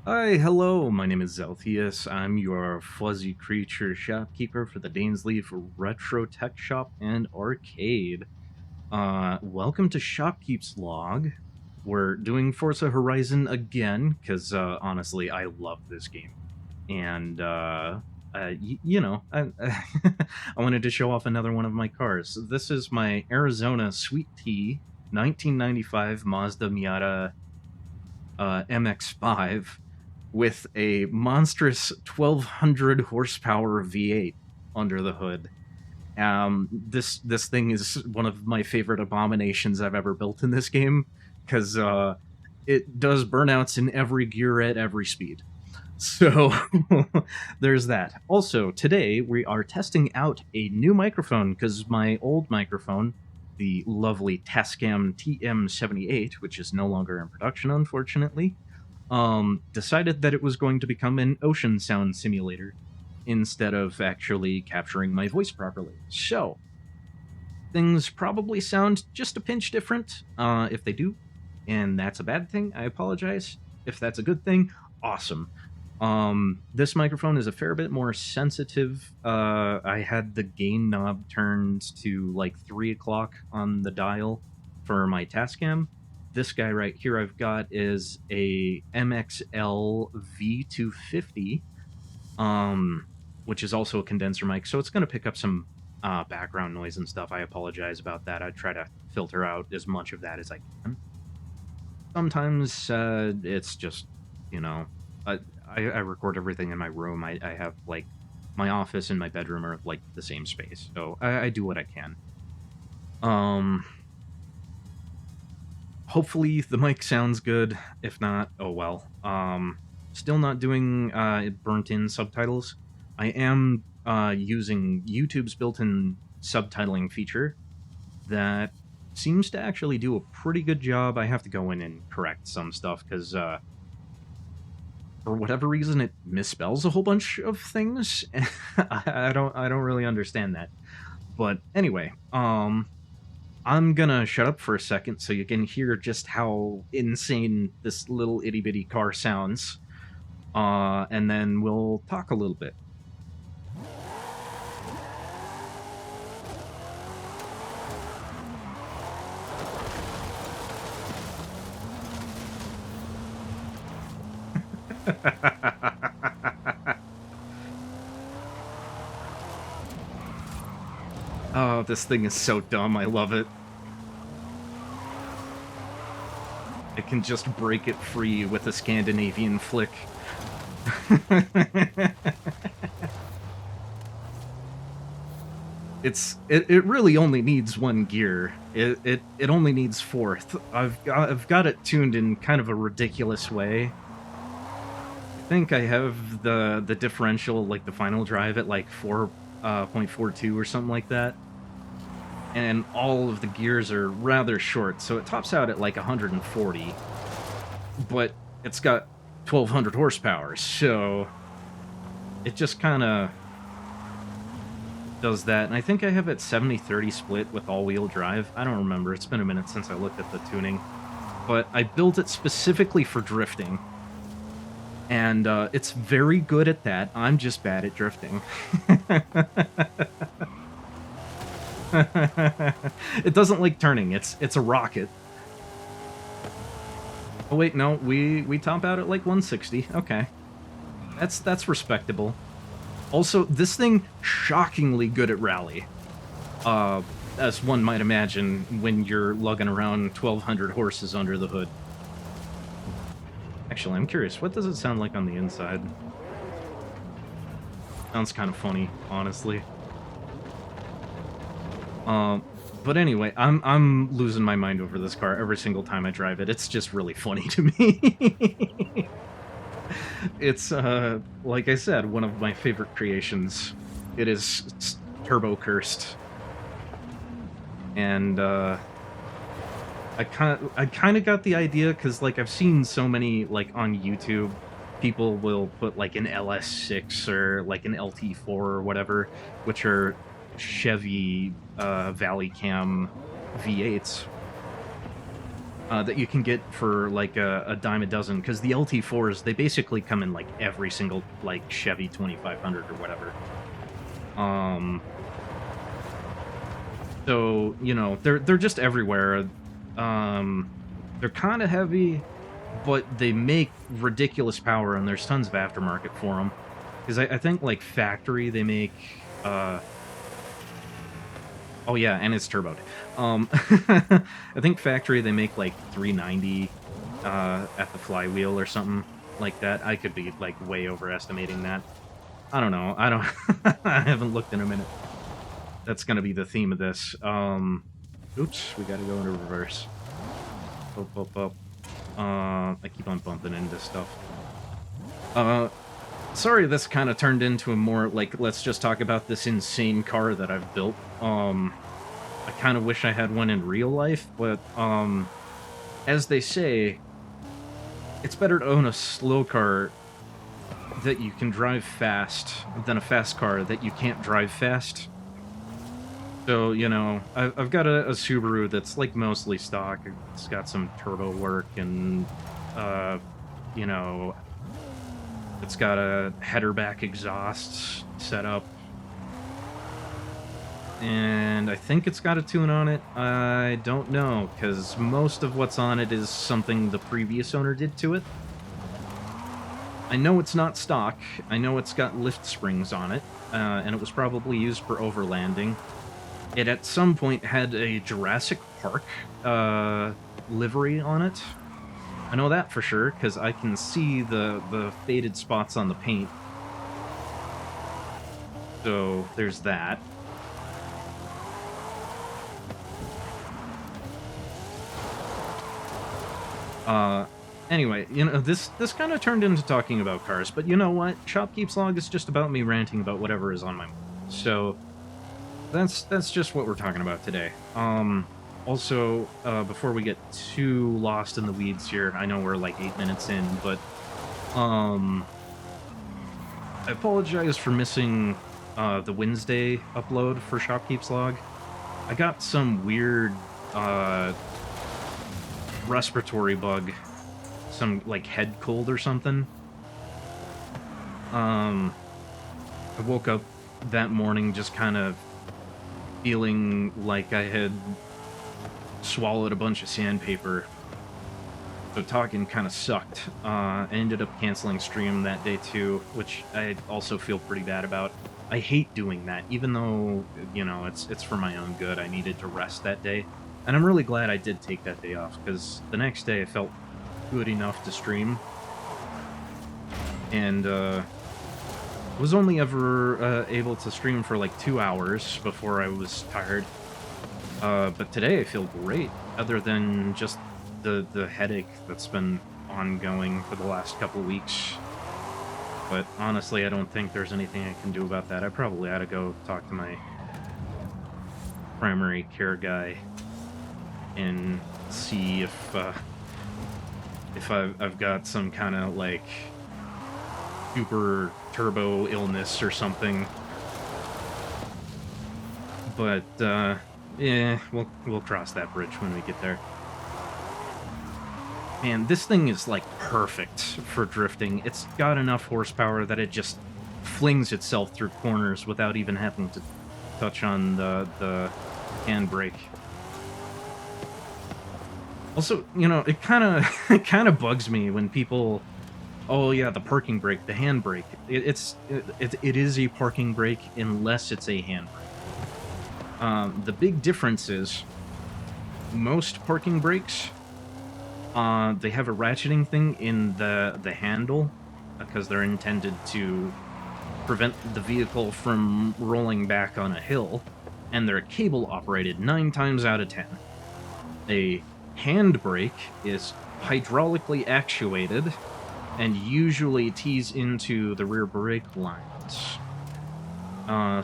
Hi, hello, my name is Zelthius. I'm your fuzzy creature shopkeeper for the Dainsleif Retro Tech Shop and Arcade. Welcome to Shopkeep's log. We're doing Forza Horizon again, because honestly, I love this game. And, I wanted to show off another one of my cars. This is my Arizona Sweet Tea 1995 Mazda Miata MX-5 with a monstrous 1200 horsepower V8 under the hood. This thing is one of my favorite abominations I've ever built in this game because it does burnouts in every gear at every speed. So there's that. Also, today we are testing out a new microphone because my old microphone, the lovely Tascam TM78, which is no longer in production, unfortunately, decided that it was going to become an ocean sound simulator instead of actually capturing my voice properly. So, things probably sound just a pinch different. If they do, and that's a bad thing, I apologize. If that's a good thing, awesome. This microphone is a fair bit more sensitive. I had the gain knob turned to like 3 o'clock on the dial for my Tascam. This guy right here I've got is a MXL V250, which is also a condenser mic, so it's going to pick up some background noise and stuff. I apologize about that. I try to filter out as much of that as I can. Sometimes it's just, you know, I record everything in my room. I have like my office and my bedroom are like the same space, so I do what I can. Hopefully the mic sounds good. If not, oh well. Still not doing burnt-in subtitles. I am using YouTube's built-in subtitling feature that seems to actually do a pretty good job. I have to go in and correct some stuff because for whatever reason it misspells a whole bunch of things. I don't really understand that. But anyway, I'm gonna shut up for a second so you can hear just how insane this little itty bitty car sounds. And then we'll talk a little bit. Oh, this thing is so dumb. I love it. It can just break it free with a Scandinavian flick. It really only needs one gear. It only needs fourth. I've got it tuned in kind of a ridiculous way. I think I have the differential, like the final drive, at like 4.42 or something like that, and all of the gears are rather short, so it tops out at like 140, but it's got 1200 horsepower, so it just kind of does that. And I think I have it 70-30 split with all-wheel drive. I don't remember. It's been a minute since I looked at the tuning, but I built it specifically for drifting. And it's very good at that. I'm just bad at drifting. It doesn't like turning. It's a rocket. Oh wait, no, we top out at like 160. Okay, that's respectable. Also, this thing shockingly good at rally. As one might imagine when you're lugging around 1200 horses under the hood. Actually, I'm curious, what does it sound like on the inside? Sounds kind of funny, honestly. But anyway, I'm losing my mind over this car every single time I drive it. It's just really funny to me. It's like I said, one of my favorite creations. It is turbo cursed, and I kind of got the idea because like I've seen so many like on YouTube, people will put like an LS6 or like an LT4 or whatever, which are Chevy Valley Cam V8s, that you can get for like a dime a dozen. Because the LT4s, they basically come in like every single like Chevy 2500 or whatever. So you know they're just everywhere. They're kind of heavy, but they make ridiculous power, and there's tons of aftermarket for them. Because I think like factory they make. Oh yeah, and it's turboed. I think factory they make like 390 at the flywheel or something like that. I could be like way overestimating that. I don't know. I don't. I haven't looked in a minute. That's gonna be the theme of this. Oops, we gotta go into reverse. Up, up, up. I keep on bumping into stuff. Sorry, this kind of turned into a more like let's just talk about this insane car that I've built. I kind of wish I had one in real life, but as they say, it's better to own a slow car that you can drive fast than a fast car that you can't drive fast. So, you know, I've got a Subaru that's like mostly stock. It's got some turbo work and, you know, it's got a header back exhaust setup. And I think it's got a tune on it. I don't know, because most of what's on it is something the previous owner did to it. I know it's not stock. I know it's got lift springs on it, and it was probably used for overlanding. It at some point had a Jurassic Park livery on it. I know that for sure, because I can see the faded spots on the paint. So there's that. Anyway, you know, this kind of turned into talking about cars, but you know what? Shopkeep's log is just about me ranting about whatever is on my mind. So that's just what we're talking about today. Also, before we get too lost in the weeds here, I know we're like 8 minutes in, but I apologize for missing the Wednesday upload for Shopkeep's log. I got some weird respiratory bug, some like head cold or something. I woke up that morning just kind of feeling like I had swallowed a bunch of sandpaper. So talking kind of sucked. I ended up canceling stream that day too, which I also feel pretty bad about. I hate doing that, even though, you know, it's for my own good. I needed to rest that day. And I'm really glad I did take that day off, because the next day I felt good enough to stream. And was only ever able to stream for like 2 hours before I was tired. But today I feel great, other than just the headache that's been ongoing for the last couple of weeks. But honestly, I don't think there's anything I can do about that. I probably ought to go talk to my primary care guy and see if I've got some kind of like super turbo illness or something. But yeah, we'll cross that bridge when we get there. Man, this thing is like perfect for drifting. It's got enough horsepower that it just flings itself through corners without even having to touch on the handbrake. Also, you know, it kind of bugs me when people, oh yeah, the parking brake, the handbrake. It is a parking brake unless it's a handbrake. The big difference is most parking brakes, they have a ratcheting thing in the handle because they're intended to prevent the vehicle from rolling back on a hill, and they're cable operated 9 times out of 10. A handbrake is hydraulically actuated and usually tees into the rear brake lines.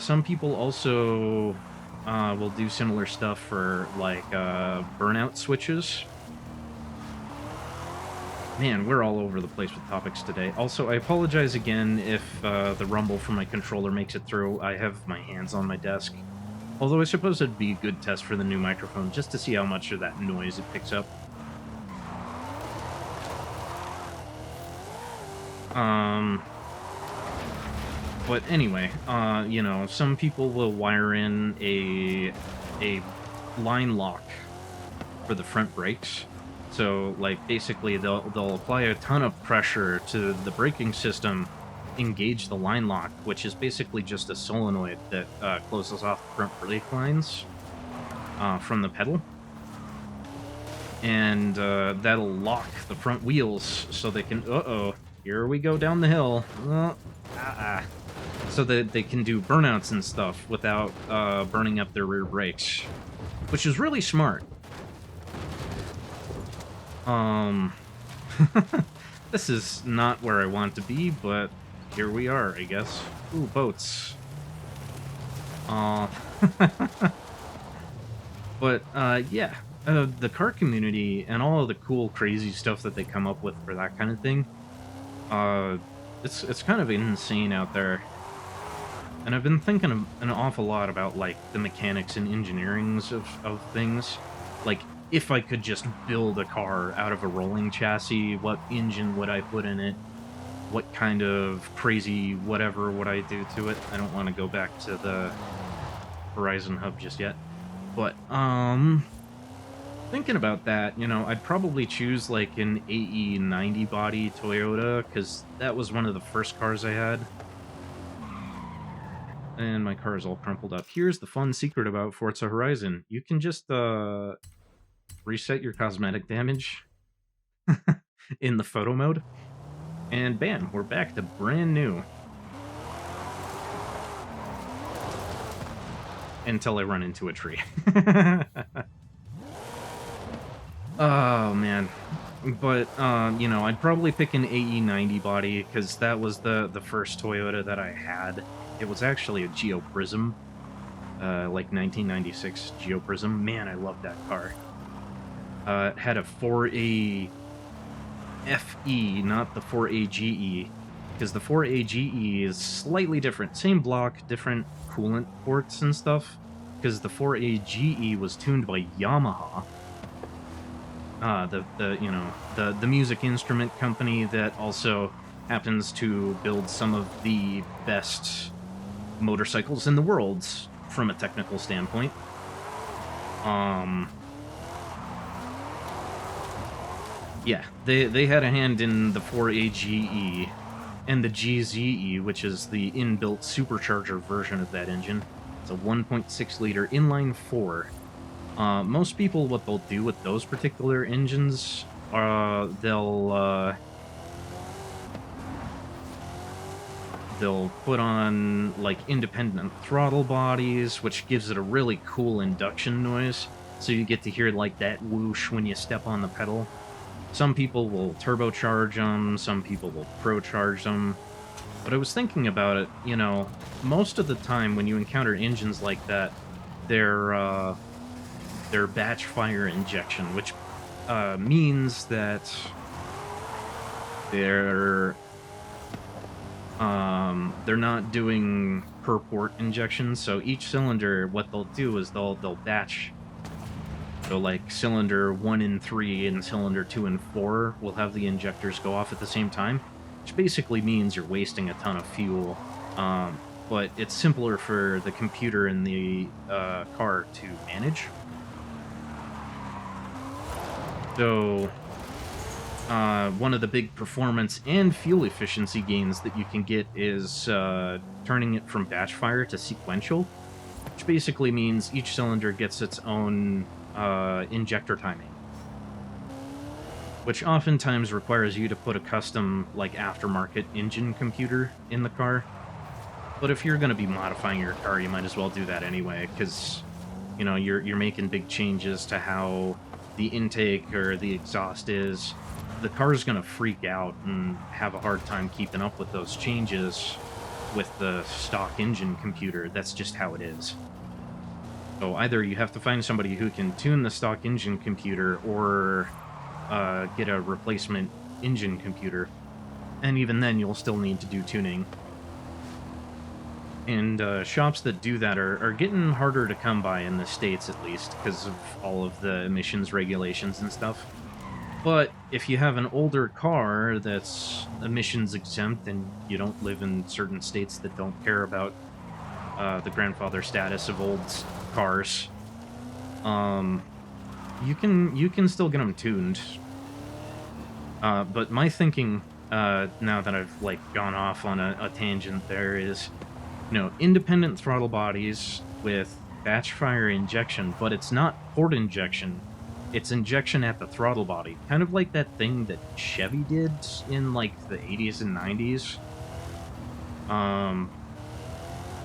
Some people also will do similar stuff for like burnout switches. Man, we're all over the place with topics today. Also, I apologize again if the rumble from my controller makes it through. I have my hands on my desk. Although I suppose it'd be a good test for the new microphone, just to see how much of that noise it picks up. Um, but anyway, you know, some people will wire in a line lock for the front brakes. So, like, basically, they'll apply a ton of pressure to the braking system, engage the line lock, which is basically just a solenoid that closes off the front brake lines from the pedal, and that'll lock the front wheels so they can. Here we go down the hill. So that they can do burnouts and stuff without burning up their rear brakes, which is really smart. Um, this is not where I want to be, but here we are, I guess. Ooh, boats. Uh, but, yeah, the car community and all of the cool, crazy stuff that they come up with for that kind of thing, uh, it's kind of insane out there. And I've been thinking an awful lot about, like, the mechanics and engineerings of things. Like, if I could just build a car out of a rolling chassis, what engine would I put in it? What kind of crazy whatever would I do to it? I don't want to go back to the Horizon hub just yet. But, thinking about that, you know, I'd probably choose, like, an AE90 body Toyota, because that was one of the first cars I had. And my car is all crumpled up. Here's the fun secret about Forza Horizon. You can just reset your cosmetic damage in the photo mode, and bam, we're back to brand new. Until I run into a tree. Oh, man. But, you know, I'd probably pick an AE90 body, because that was the first Toyota that I had. It was actually a Geo Prism, like 1996 Geo Prism. Man, I love that car. It had a 4A FE, not the 4A GE, because the 4A GE is slightly different. Same block, different coolant ports and stuff, because the 4A GE was tuned by Yamaha. The music instrument company that also happens to build some of the best motorcycles in the world from a technical standpoint. Yeah, they had a hand in the 4AGE and the GZE, which is the inbuilt supercharger version of that engine. It's a 1.6 liter inline four. Most people, what they'll do with those particular engines, they'll put on, like, independent throttle bodies, which gives it a really cool induction noise, so you get to hear, like, that whoosh when you step on the pedal. Some people will turbocharge them, some people will procharge them. But I was thinking about it, you know, most of the time when you encounter engines like that, they're batch fire injection, which means that they're not doing per port injections. So each cylinder, what they'll do is they'll batch. So, like, cylinder 1 and 3 and cylinder 2 and 4 will have the injectors go off at the same time, which basically means you're wasting a ton of fuel. But it's simpler for the computer in the car to manage. So, one of the big performance and fuel efficiency gains that you can get is turning it from batch fire to sequential, which basically means each cylinder gets its own injector timing, which oftentimes requires you to put a custom, like, aftermarket engine computer in the car. But if you're going to be modifying your car, you might as well do that anyway, because, you know, you're making big changes to how the intake or the exhaust is. The car's going to freak out and have a hard time keeping up with those changes with the stock engine computer. That's just how it is. So either you have to find somebody who can tune the stock engine computer, or get a replacement engine computer. And even then, you'll still need to do tuning. And shops that do that are getting harder to come by in the States, at least, because of all of the emissions regulations and stuff. But if you have an older car that's emissions exempt and you don't live in certain states that don't care about the grandfather status of cars, um, you can still get them tuned. But my thinking, now that I've like gone off on a tangent, there is, independent throttle bodies with batch fire injection, but it's not port injection. It's injection at the throttle body, kind of like that thing that Chevy did in like the 80s and 90s, um,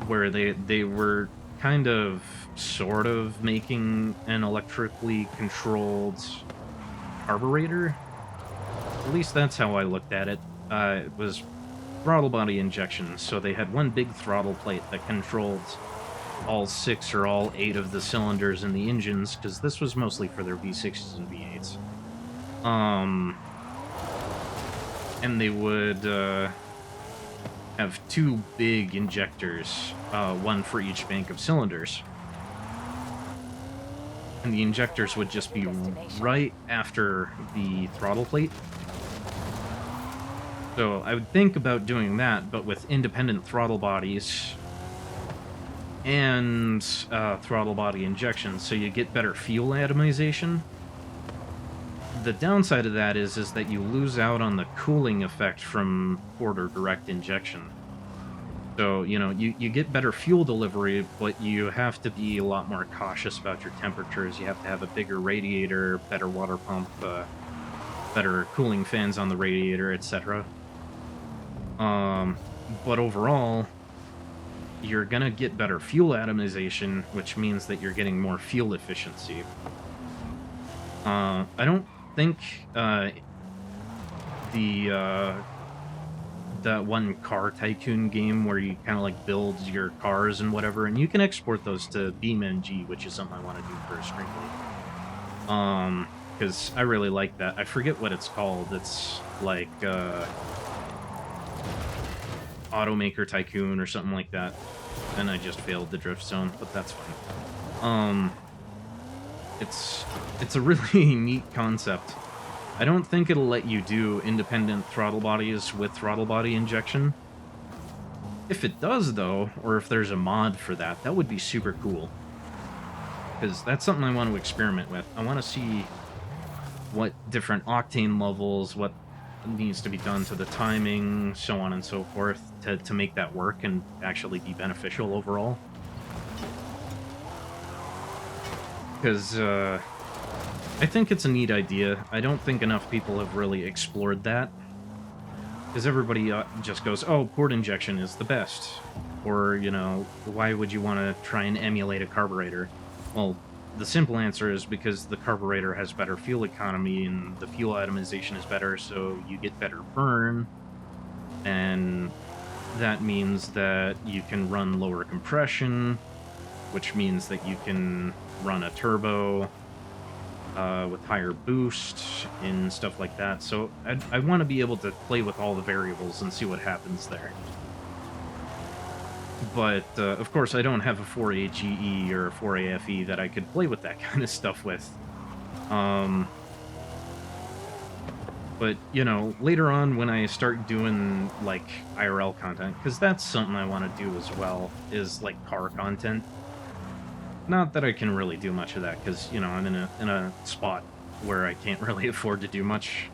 where they were kind of sort of making an electrically controlled carburetor. At least that's how I looked at it. It was throttle body injection, so they had one big throttle plate that controlled all 6 or all 8 of the cylinders in the engines, because this was mostly for their V6s and V8s. And they would have 2 big injectors, one for each bank of cylinders. And the injectors would just be right after the throttle plate. So I would think about doing that, but with independent throttle bodies and throttle body injection, so you get better fuel atomization. The downside of that is that you lose out on the cooling effect from port or direct injection. So, you get better fuel delivery, but you have to be a lot more cautious about your temperatures. You have to have a bigger radiator, better water pump, better cooling fans on the radiator, etc. But overall, you're gonna get better fuel atomization, which means that you're getting more fuel efficiency. I don't think the that one car tycoon game where you kind of like build your cars and whatever, and you can export those to BeamNG, which is something I want to do for a stream. Because I really like that. I forget what it's called. It's like Automaker Tycoon or something like that. And I just failed the drift zone, but that's fine. It's a really neat concept. I don't think it'll let you do independent throttle bodies with throttle body injection. If it does, though, or if there's a mod for that, that would be super cool. Because that's something I want to experiment with. I want to see what different octane levels, what needs to be done to the timing, so on and so forth, to make that work and actually be beneficial overall. Because I think it's a neat idea. I don't think enough people have really explored that. Because everybody just goes, oh, port injection is the best. Or, why would you want to try and emulate a carburetor? Well, the simple answer is because the carburetor has better fuel economy and the fuel atomization is better, so you get better burn. And that means that you can run lower compression, which means that you can run a turbo with higher boost and stuff like that. So I want to be able to play with all the variables and see what happens there. But, of course, I don't have a 4AGE or a 4AFE that I could play with that kind of stuff with. But, later on when I start doing, like, IRL content, because that's something I want to do as well, is, like, car content. Not that I can really do much of that, because, I'm in a spot where I can't really afford to do much,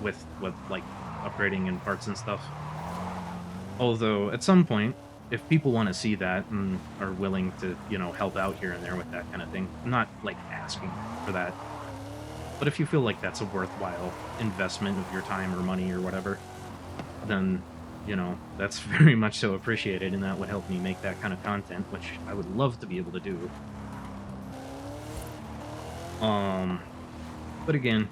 with, like, upgrading and parts and stuff. Although, at some point, if people want to see that and are willing to, help out here and there with that kind of thing, I'm not, like, asking for that. But if you feel like that's a worthwhile investment of your time or money or whatever, then, that's very much so appreciated, and that would help me make that kind of content, which I would love to be able to do. But again,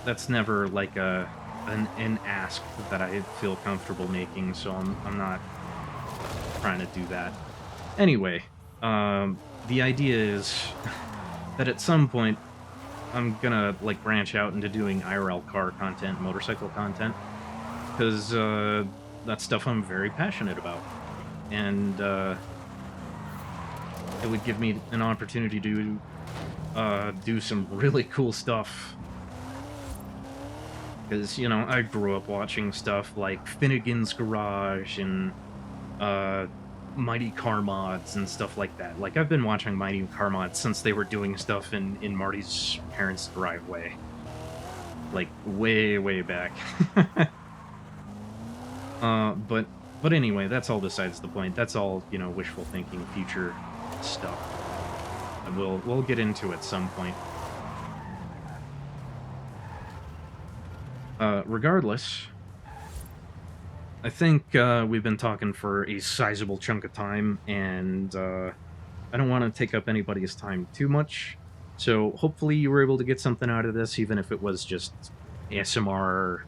that's never like an ask that I feel comfortable making, so I'm not trying to do that. Anyway, the idea is that at some point I'm gonna like branch out into doing IRL car content, motorcycle content, because that's stuff I'm very passionate about, and it would give me an opportunity to do some really cool stuff. Because, you know, I grew up watching stuff like Finnegan's Garage and uh, Mighty Car Mods and stuff like that. Like, I've been watching Mighty Car Mods since they were doing stuff in Marty's parents' driveway. Like, way, way back. But anyway, that's all besides the point. That's all, you know, wishful thinking, future stuff. And we'll get into at some point. Regardless, I think we've been talking for a sizable chunk of time, and I don't want to take up anybody's time too much. So hopefully you were able to get something out of this, even if it was just ASMR.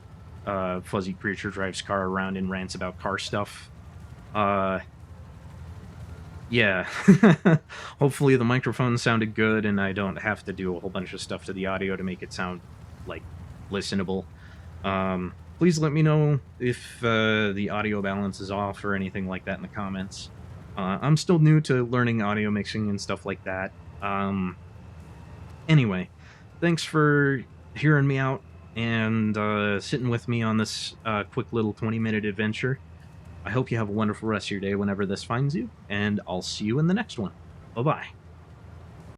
Fuzzy Creature drives car around and rants about car stuff. Uh, yeah. Hopefully the microphone sounded good, and I don't have to do a whole bunch of stuff to the audio to make it sound like listenable. Please let me know if the audio balance is off or anything like that in the comments. I'm still new to learning audio mixing and stuff like that. Anyway, thanks for hearing me out and sitting with me on this quick little 20-minute adventure. I hope you have a wonderful rest of your day whenever this finds you, and I'll see you in the next one. Bye-bye.